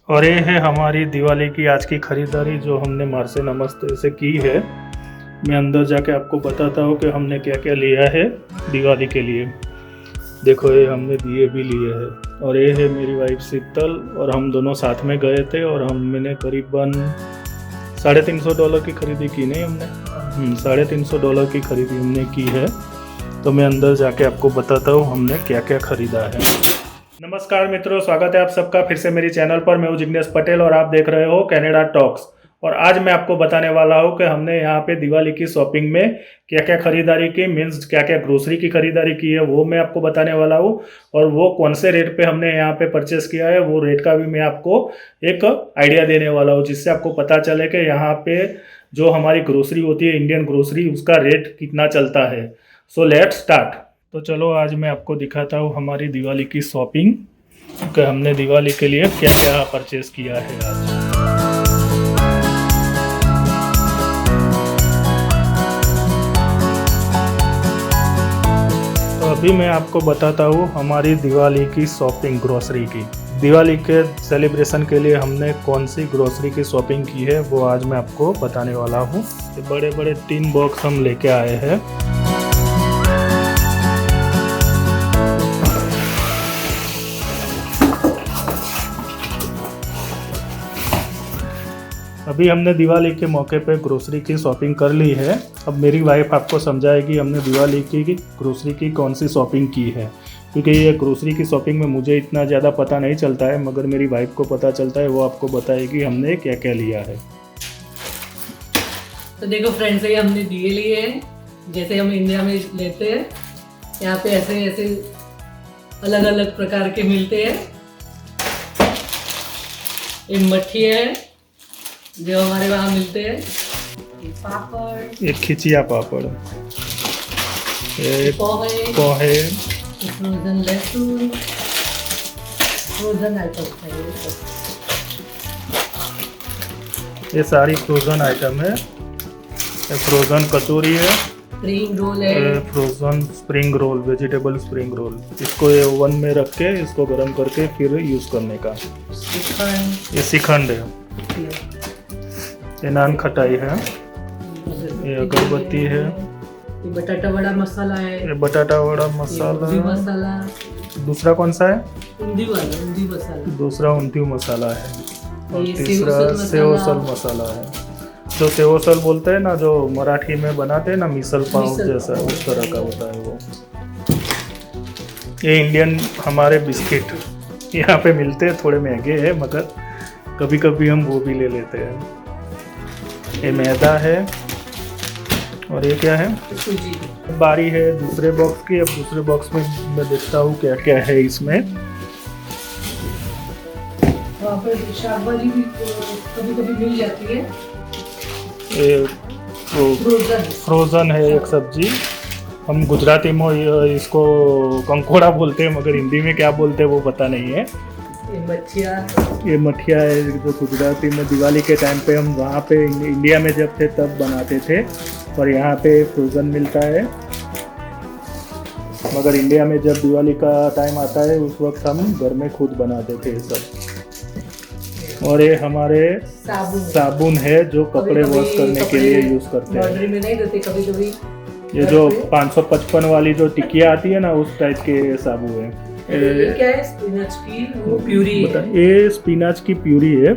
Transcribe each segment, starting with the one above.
और ये है हमारी दिवाली की आज की खरीदारी जो हमने मार्से नमस्ते से की है। मैं अंदर जाके आपको बताता हूँ कि हमने क्या क्या लिया है दिवाली के लिए। देखो ये हमने दिए भी लिए हैं और ये है मेरी वाइफ शीतल और हम दोनों साथ में गए थे और मैंने करीबन $350 की खरीदी की नहीं हमने $350 की खरीदी हमने की है। तो मैं अंदर जाके आपको बताता हूँ हमने क्या क्या खरीदा है। नमस्कार मित्रों, स्वागत है आप सबका फिर से मेरी चैनल पर। मैं हूं जिग्नेश पटेल और आप देख रहे हो कनाडा टॉक्स। और आज मैं आपको बताने वाला हूं कि हमने यहाँ पे दिवाली की शॉपिंग में क्या क्या खरीदारी की, मीन्स क्या क्या ग्रोसरी की खरीदारी की है वो मैं आपको बताने वाला हूं। और वो कौन से रेट पे हमने यहाँ पे परचेस किया है वो रेट का भी मैं आपको एक आइडिया देने वाला हूँ, जिससे आपको पता चले कि यहाँ पे जो हमारी ग्रोसरी होती है इंडियन ग्रोसरी, उसका रेट कितना चलता है। So let's start. तो चलो आज मैं आपको दिखाता हूँ हमारी दिवाली की शॉपिंग कि हमने दिवाली के लिए क्या क्या परचेस किया है आज। तो अभी मैं आपको बताता हूँ हमारी दिवाली की शॉपिंग ग्रोसरी की। दिवाली के सेलिब्रेशन के लिए हमने कौन सी ग्रोसरी की शॉपिंग की है वो आज मैं आपको बताने वाला हूँ। बड़े बड़े 3 बॉक्स हम लेके आए हैं। अभी हमने दिवाली के मौके पे ग्रोसरी की शॉपिंग कर ली है। अब मेरी वाइफ आपको समझाएगी हमने दिवाली की ग्रोसरी की कौन सी शॉपिंग की है, क्योंकि ये ग्रोसरी की शॉपिंग में मुझे इतना ज़्यादा पता नहीं चलता है, मगर मेरी वाइफ को पता चलता है। वो आपको बताएगी हमने क्या क्या लिया है। तो देखो फ्रेंड्स, ये हमने दिए लिए हैं जैसे हम इंडिया में लेते हैं। यहाँ पे ऐसे ऐसे अलग अलग प्रकार के मिलते हैं। ये मट्ठी है जो हमारे वहाँ मिलते हैं, पापड़, एक खिचिया पापड़, एक पोहे, फ्रोजन लहसुन, फ्रोजन आइटम है ये सारी फ्रोजन आइटम है। ये फ्रोजन कचौरी है, स्प्रिंग रोल है, frozen spring roll, vegetable spring roll. इसको ये ओवन में रख के इसको गर्म करके फिर यूज़ करने का। ये श्रीखंड है, ये नान खटाई है, ये अगरबत्ती है, ये बटाटा वड़ा मसाला है, ये बटाटा वड़ा मसाला, मसाला। दूसरा कौन सा है? ऊंधी मसाला। दूसरा ऊंधी मसाला है और ये तीसरा सेवसल मसाला है। जो सेवसल बोलते हैं ना, जो मराठी में बनाते हैं ना मिसल पाव जैसा, उस तरह का होता है वो। ये इंडियन हमारे बिस्किट यहाँ पे मिलते हैं, थोड़े महंगे हैं मगर कभी कभी हम वो भी ले लेते हैं। ये मैदा है और ये क्या है? सूजी। बारी है दूसरे बॉक्स की। अब दूसरे बॉक्स में मैं देखता हूँ क्या क्या है इसमें। वहाँ पर शाकभाजी भी कभी कभी मिल जाती है। ये फ्रोजन है एक सब्जी। हम गुजराती में इसको कंकोड़ा बोलते हैं, मगर हिंदी में क्या बोलते हैं वो पता नहीं है। ये मठिया है जो गुजराती में दिवाली के टाइम पे हम वहाँ पे इंडिया में जब थे तब बनाते थे, और यहाँ पे फ्रोज़न मिलता है। मगर इंडिया में जब दिवाली का टाइम आता है उस वक्त हम घर में खुद बनाते थे सब। और ये हमारे साबुन है जो कपड़े वॉश करने के लिए यूज़ करते हैं। में नहीं देते कभी कभी। ये जो 555 वाली जो टिकिया आती है ना, उस टाइप के साबुन है। ये क्या है? स्पिनच की वो प्यूरी है। ये स्पिनच की प्यूरी है।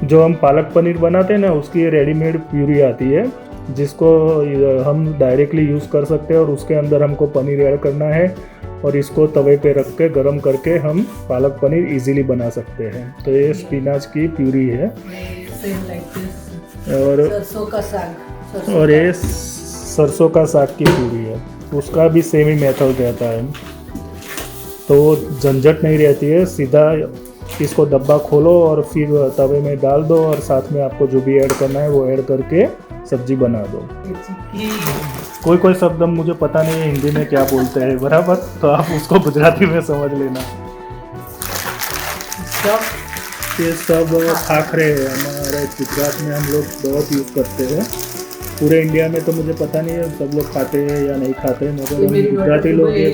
जो हम पालक पनीर बनाते हैं ना, उसकी रेडीमेड प्यूरी आती है, जिसको हम डायरेक्टली यूज़ कर सकते हैं। और उसके अंदर हमको पनीर ऐड करना है और इसको तवे पे रख के गरम करके हम पालक पनीर इजीली बना सकते हैं। तो ये स्पिनच की प्यूरी है। और सरसों का साग, और ये सरसों का साग की प्यूरी है। उसका भी सेम ही मेथड रहता है, तो झंझट नहीं रहती है। सीधा इसको डब्बा खोलो और फिर तवे में डाल दो और साथ में आपको जो भी ऐड करना है वो ऐड करके सब्जी बना दो। कोई शब्द मुझे पता नहीं है हिंदी में क्या बोलते हैं बराबर, तो आप उसको गुजराती में समझ लेना। ये सब खाखरे है, हमारे गुजरात में हम लोग बहुत यूज़ करते हैं। पूरे इंडिया में तो मुझे पता नहीं है सब लोग खाते हैं या नहीं खाते हैं, मगर हम गुजराती लोग ये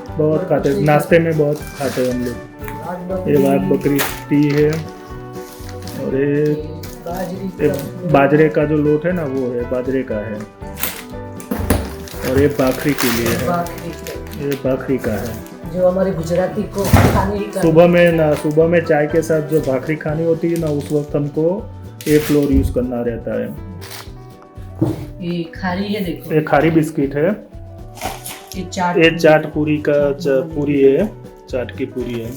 बहुत खाते हैं, नाश्ते में बहुत खाते हैं हम लोग। ये वाघ बकरी टी है, और ये बाजरे का जो लोट है ना वो है, बाजरे का है, और ये भाखरी के लिए है, ये भाखरी का है, जो हमारे गुजराती को खाने का सुबह में चाय के साथ जो भाखरी खानी होती है ना, उस वक्त हमको ये फ्लोर यूज करना रहता है। ये खारी है, देखो ये खारी बिस्किट है, ये चाट पूरी का पूरी है, चाट की पूरी है।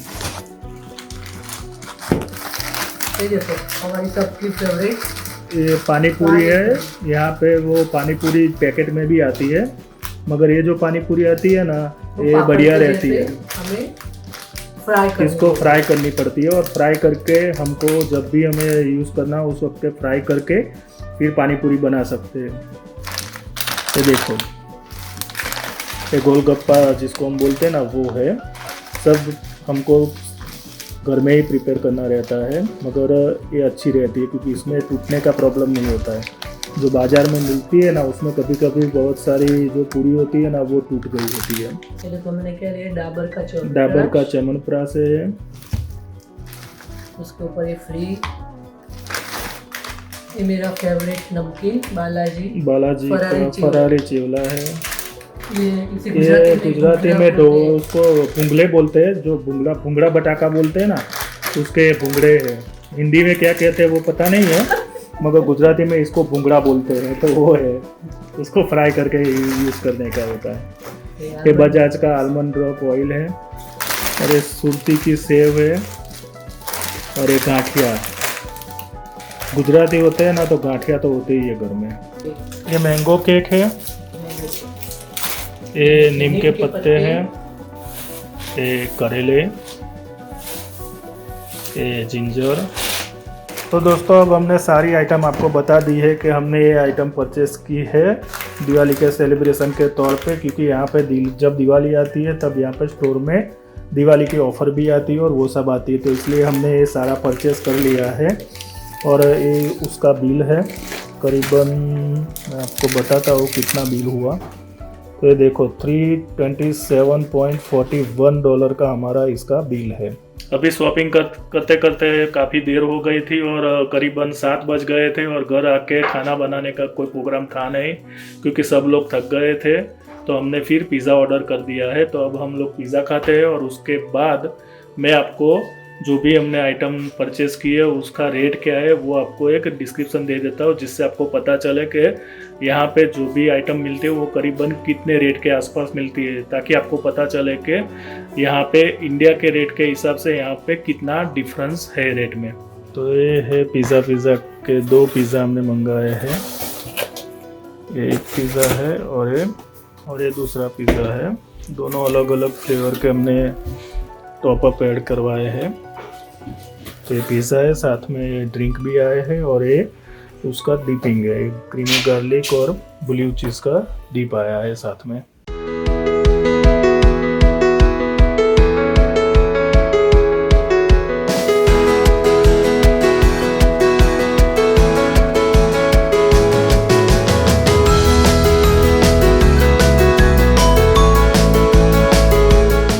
ये देखो हमारी सबकी फेवरेट ये पानी पूरी है। यहाँ पे वो पानी पूरी पैकेट में भी आती है, मगर ये जो पानी पूरी आती है ना, ये बढ़िया रहती है। हमें फ्राई इसको फ्राई करनी पड़ती है, और फ्राई करके हमको जब भी हमें यूज़ करना उस वक्त फ्राई करके फिर पानी पूरी बना सकते हैं। ये देखो, ये गोलगप्पा जिसको हम बोलते हैं ना, वो है। सब हमको घर में ही प्रिपेयर करना रहता है, मगर ये अच्छी रहती है क्योंकि इसमें टूटने का प्रॉब्लम नहीं होता है। जो बाज़ार में मिलती है ना, उसमें कभी कभी बहुत सारी जो पूरी होती है ना, वो टूट गई होती है। चलो तो मैंने क्या लिया, डाबर का च्यवनप्राश है, उसके ऊपर ये फ्री, ये मेरा फेवरेट नमकीन बालाजी का फरारी चिवला है। ये गुजराती में उसको भुंगले बोलते हैं, जो भुंगड़ा बटाका बोलते हैं ना, उसके भुंगड़े है। हिंदी में क्या कहते हैं वो पता नहीं है, मगर गुजराती में इसको भुंगड़ा बोलते हैं, तो वो है। उसको फ्राई करके यूज़ करने का होता है। ये बजाज का आलमंड ड्रॉप ऑयल है, और ये सुरती की सेव है, और ये गांठिया। गुजराती होते हैं ना, तो गांठिया तो होते ही है घर में। ये मैंगो केक है, ये नीम के पत्ते हैं, ये करेले, ये जिंजर। तो दोस्तों अब हमने सारी आइटम आपको बता दी है कि हमने ये आइटम परचेस की है दिवाली के सेलिब्रेशन के तौर पे, क्योंकि यहाँ पे जब दिवाली आती है तब यहाँ पे स्टोर में दिवाली की ऑफ़र भी आती है और वो सब आती है, तो इसलिए हमने ये सारा परचेस कर लिया है। और ये उसका बिल है, करीबन मैं आपको बताता हूँ कितना बिल हुआ। तो ये देखो $327.41 का हमारा इसका बिल है। अभी शॉपिंग करते करते काफ़ी देर हो गई थी, और करीबन 7 बज गए थे, और घर आके खाना बनाने का कोई प्रोग्राम था नहीं क्योंकि सब लोग थक गए थे। तो हमने फिर पिज़्ज़ा ऑर्डर कर दिया है। तो अब हम लोग पिज़्ज़ा खाते हैं, और उसके बाद मैं आपको जो भी हमने आइटम परचेस की है उसका रेट क्या है वो आपको एक डिस्क्रिप्शन दे देता हूँ, जिससे आपको पता चले कि यहाँ पे जो भी आइटम मिलते हैं वो करीबन कितने रेट के आसपास मिलती है, ताकि आपको पता चले कि यहाँ पे इंडिया के रेट के हिसाब से यहाँ पे कितना डिफरेंस है रेट में। तो ये है पिज़्ज़ा के 2 पिज़्ज़ा हमने मंगाए हैं। ये एक पिज़्ज़ा है और ये दूसरा पिज़्ज़ा है। दोनों अलग अलग फ्लेवर के हमने टॉपअप ऐड करवाए हैं। तो ये पिज़्ज़ा है, साथ में ये ड्रिंक भी आए हैं, और ये उसका डिपिंग है, क्रीमी गार्लिक और ब्लू चीज़ का डिप आया है साथ में।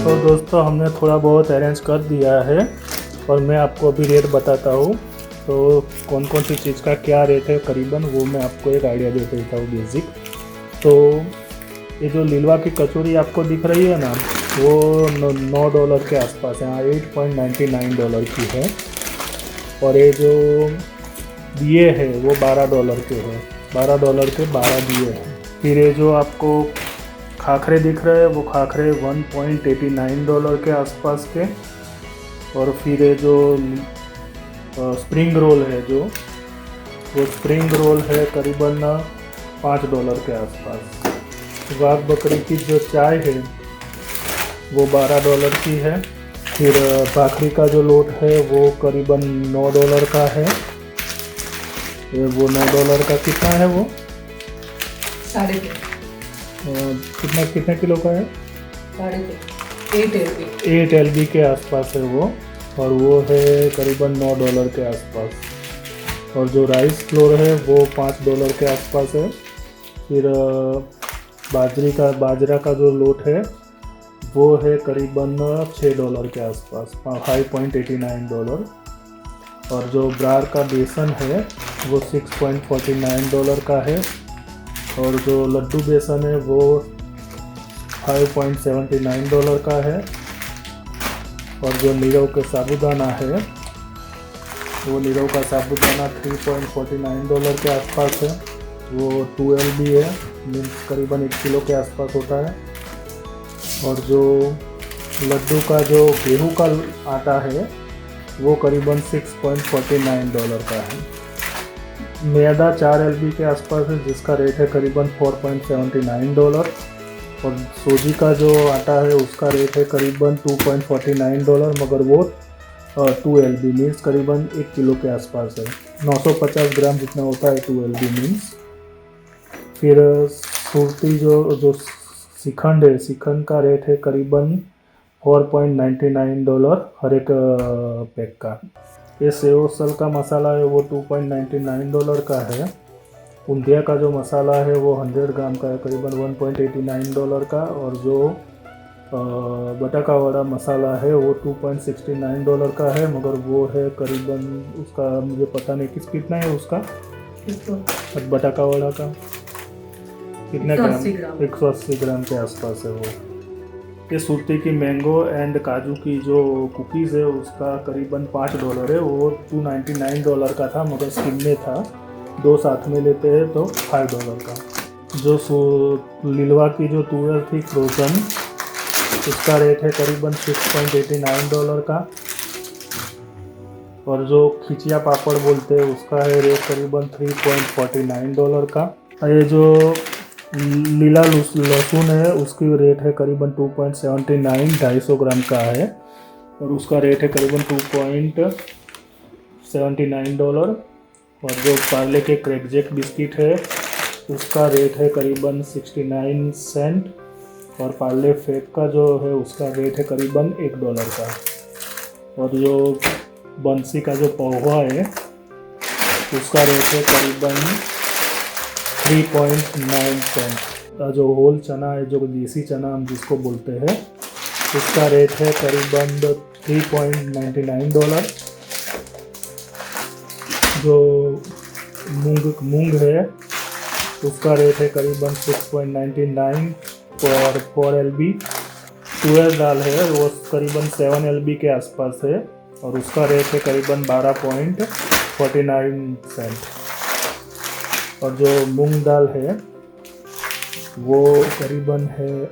तो दोस्तों हमने थोड़ा बहुत अरेंज कर दिया है, और मैं आपको अभी रेट बताता हूँ। तो कौन कौन सी चीज़ का क्या रेट है करीबन, वो मैं आपको एक आइडिया दे देता हूँ बेसिक। तो ये जो लीलवा की कचौरी आपको दिख रही है ना, वो $9 के आसपास है, $8.99 की है। और ये जो दिए है वो $12 के है, $12 के 12 दिए हैं। फिर ये जो आपको खाखरे दिख रहे हैं वो खाखरे $1.89 के आसपास के। और फिर ये जो स्प्रिंग रोल है, जो वो स्प्रिंग रोल है करीबन $5 के आसपास। वाघ बकरी की जो चाय है वो $12 की है। फिर भाखरी का जो लोट है वो करीबन $9 का है। वो $9 का कितना है वो? 3.5 कितने किलो का है? 8 LB के आसपास है वो, और वो है करीबन $9 के आसपास। और जो राइस फ्लोर है वो $5 के आसपास है। फिर बाजरा का जो लोट है वो है करीबन $6 के आसपास, $5.89। और जो ब्रार का बेसन है वो $6.49 का है। और जो लड्डू बेसन है वो $5.79 का है। और जो नीरव का साबूदाना है वो नीरव का साबूदाना $3.49 के आसपास है। वो 2 LB है, मीन्स करीबन 1 किलो के आसपास होता है। और जो लड्डू का जो गेहूं का आटा है वो करीबन $6.49 का है। मैदा 4 LB के आसपास है, जिसका रेट है करीबन $4.79। और सूजी का जो आटा है उसका रेट है करीबन $2.49, मगर वो 2 LB मीन्स करीबन 1 किलो के आसपास है। 950 ग्राम जितना होता है 2 LB मीन्स। फिर सुरती जो श्रीखंड है, श्रीखंड का रेट है करीबन $4.99 हर एक पैक का। ये सेव सल का मसाला है वो $2.99 का है। ऊंधिया का जो मसाला है वो 100 ग्राम का है, करीबन $1.89 का। और जो बटाका वड़ा मसाला है वो $2.69 का है, मगर वो है करीबन, उसका मुझे पता नहीं कितना है उसका, बटाका वड़ा का कितना ग्राम, 180 ग्राम के आसपास है वो। ये सुरती की मैंगो एंड काजू की जो कुकीज़ है उसका करीबन $5 है, वो $2.99 का था, मगर स्किम में था, 2 साथ में लेते हैं तो $5 का। जो लीलवा की जो तुअर थी फ्रोज़न, उसका रेट है करीबन $6.89 का। और जो खिचिया पापड़ बोलते हैं उसका है रेट करीबन $3.49 का। ये जो लीला लहसुन है उसकी रेट है करीबन 2.79, 250 ग्राम का है, और उसका रेट है करीबन $2.79। और जो पार्ले के क्रैकजैक बिस्किट है उसका रेट है करीबन 69 सेंट। और पार्ले फेक का जो है उसका रेट है करीबन $1 का। और जो बंसी का जो पोहा है उसका रेट है करीबन 3.9 सेंट। जो होल चना है, जो देसी चना हम जिसको बोलते हैं, उसका रेट है करीबन $3.99। जो मूंग है उसका रेट है करीबन 6.99 और 4 LB। तुअर दाल है वो करीबन 7 LB के आसपास है, और उसका रेट है करीबन 12.49 सेंट। और जो मूंग दाल है वो करीबन है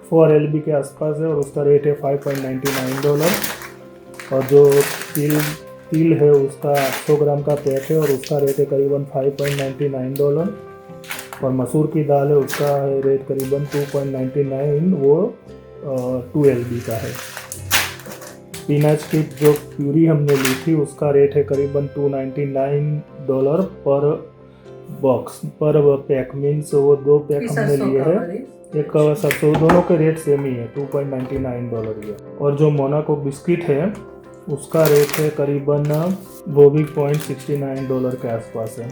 4 LB के आसपास है, और उसका रेट है $5.99। और जो तिल है उसका 800 ग्राम का पैक है, और उसका रेट है करीबन $5.99। और मसूर की दाल है उसका रेट करीबन 2.99, वो 2 LB का है। पीनट्स की जो प्यूरी हमने ली थी उसका रेट है करीबन $2.99 पर बॉक्स पर पैक, मीन्स वो 2 पैक हमने लिए हैं, एक सरसों, दोनों के रेट सेम ही है, $2.99 ही है। और जो मोनाको बिस्किट है उसका रेट है करीबन वो भी $0.69 के आसपास है।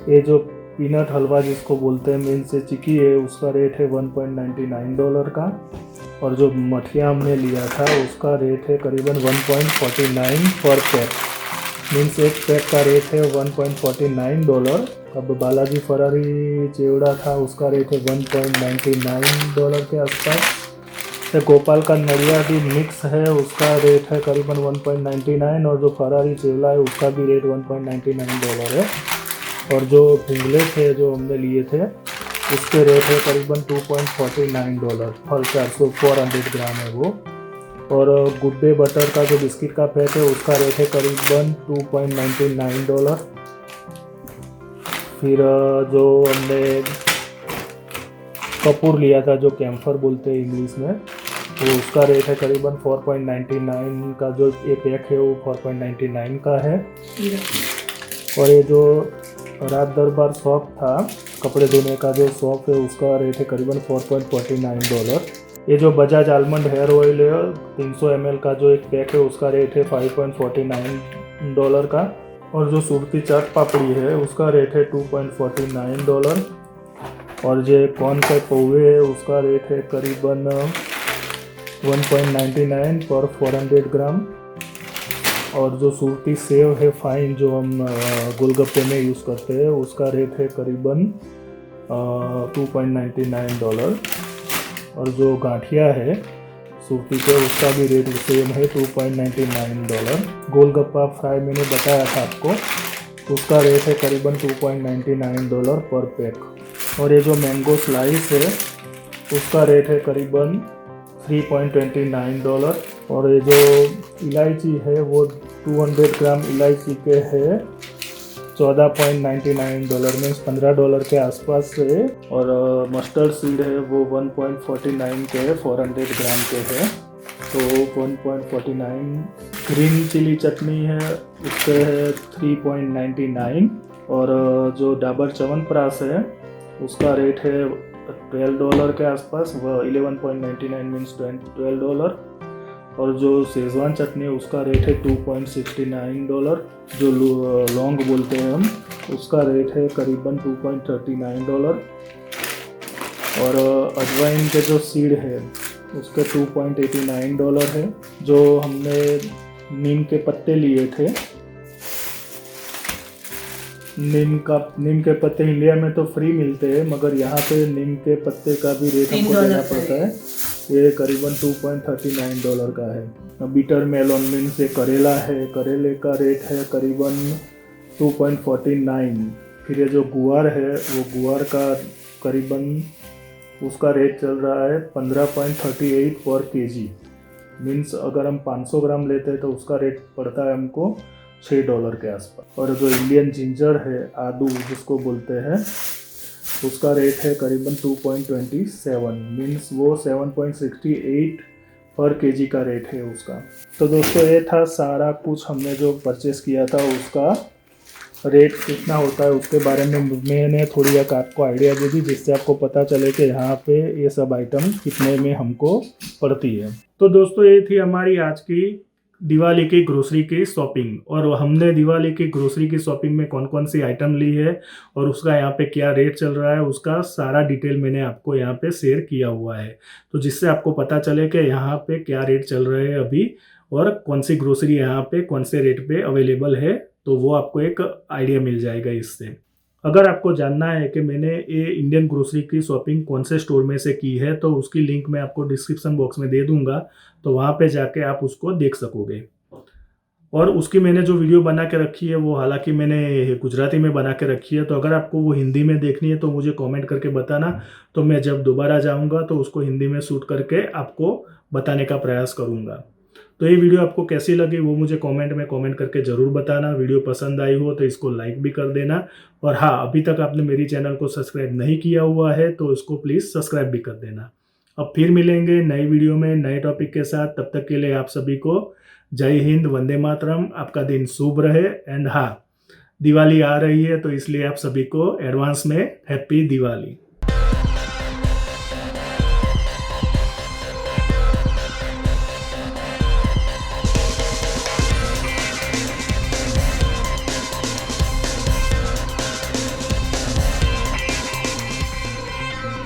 ये जो पीनट हलवा जिसको बोलते हैं, मीन्स से चिक्की है, उसका रेट है $1.99 का। और जो मठिया हमने लिया था उसका रेट है करीबन 1.49 पर पैक, मीन्स एक पैक का रेट है $1.49। अब बालाजी फरारी चिवड़ा था उसका रेट है $1.99 के आसपास। तो गोपाल का नड़िया भी मिक्स है उसका रेट है करीबन 1.99, और जो फरारी चिवड़ा है उसका भी रेट $1.99 है। और जो भिंगले थे जो हमने लिए थे उसके रेट है करीबन $2.49 और 400 ग्राम है वो। और गुड डे बटर का जो बिस्किट का पैक है उसका रेट है करीबन $2.99। फिर जो हमने कपूर लिया था जो कैम्फर बोलते हैं इंग्लिश में, तो उसका रेट है करीबन 4.99 का, जो ये पैक है वो 4.99 का है। और ये जो रात दरबार शॉप था कपड़े धोने का जो शॉप है उसका रेट है करीबन $4.49। ये जो बजाज आलमंड हेयर ऑयल है 300 ml का जो एक पैक है उसका रेट है $5.49 का। और जो सुरती चाट पापड़ी है उसका रेट है $2.49। और जो कौन सा पौवे है उसका रेट है करीबन 1.99 पर 400 ग्राम। और जो सूरती सेव है फाइन जो हम गोलगप्पे में यूज़ करते हैं उसका रेट है करीबन $2.99। और जो गांठिया है सूरती के उसका भी रेट सेम है $2.99। गोलगप्पा फ्राई मैंने बताया था आपको, उसका रेट है करीबन $2.99 पर पैक। और ये जो मैंगो स्लाइस है उसका रेट है करीबन $3.29। और ये जो इलायची है वो 200 ग्राम इलायची के है $14.99 मीन्स $15 के आसपास है। और मस्टर्ड सीड है वो 1.49 के है, 400 ग्राम के है, तो 1.49। ग्रीन चिली चटनी है उसके है 3.99। और जो डाबर च्यवनप्राश है उसका रेट है $12 के आसपास, वह 11.99 मीन्स $12। और जो शेजवान चटनी है उसका रेट है $2.69। जो लौंग बोलते हैं हम उसका रेट है करीबन $2.39। और अजवाइन के जो सीड है उसके $2.89 है। जो हमने नीम के पत्ते लिए थे, नीम के पत्ते इंडिया में तो फ्री मिलते हैं मगर यहाँ पे नीम के पत्ते का भी रेट हमको देना पड़ता है। ये करीबन $2.39 का है। बीटर मेलोन मीन्स ये करेला है, करेले का रेट है करीबन $2.49। फिर ये जो गुआर है वो गुआर का करीबन उसका रेट चल रहा है 15.38 पर केजी। मीन्स अगर हम 500 ग्राम लेते हैं तो उसका रेट पड़ता है हमको $6 के आसपास। और जो इंडियन जिंजर है, आदू जिसको बोलते हैं, उसका रेट है करीबन 2.27 मीन्स वो 7.68 पर केजी का रेट है उसका। तो दोस्तों ये था सारा कुछ हमने जो परचेस किया था उसका रेट कितना होता है उसके बारे में मैंने थोड़ी एक आपको आइडिया दे दी, जिससे आपको पता चले कि यहाँ पे ये सब आइटम कितने में हमको पड़ती है। तो दोस्तों ये थी हमारी आज की दिवाली की ग्रोसरी की शॉपिंग। और हमने दिवाली की ग्रोसरी की शॉपिंग में कौन कौन सी आइटम ली है और उसका यहाँ पे क्या रेट चल रहा है उसका सारा डिटेल मैंने आपको यहाँ पे शेयर किया हुआ है, तो जिससे आपको पता चले कि यहाँ पे क्या रेट चल रहे हैं अभी और कौन सी ग्रोसरी यहाँ पे कौन से रेट पे अवेलेबल है, तो वो आपको एक आइडिया मिल जाएगा इससे। अगर आपको जानना है कि मैंने ये इंडियन ग्रोसरी की शॉपिंग कौन से स्टोर में से की है तो उसकी लिंक मैं आपको डिस्क्रिप्शन बॉक्स में दे दूंगा, तो वहाँ पे जाके आप उसको देख सकोगे। और उसकी मैंने जो वीडियो बना के रखी है वो हालांकि मैंने गुजराती में बना के रखी है, तो अगर आपको वो हिंदी में देखनी है तो मुझे कमेंट करके बताना, तो मैं जब दोबारा जाऊँगा तो उसको हिंदी में शूट करके आपको बताने का प्रयास करूँगा। तो ये वीडियो आपको कैसी लगी वो मुझे कमेंट में कमेंट करके ज़रूर बताना। वीडियो पसंद आई हो तो इसको लाइक भी कर देना। और हाँ, अभी तक आपने मेरी चैनल को सब्सक्राइब नहीं किया हुआ है तो इसको प्लीज़ सब्सक्राइब भी कर देना। अब फिर मिलेंगे नई वीडियो में नए टॉपिक के साथ, तब तक के लिए आप सभी को जय हिंद, वंदे मातरम। आपका दिन शुभ रहे। एंड हाँ, दिवाली आ रही है तो इसलिए आप सभी को एडवांस में हैप्पी दिवाली।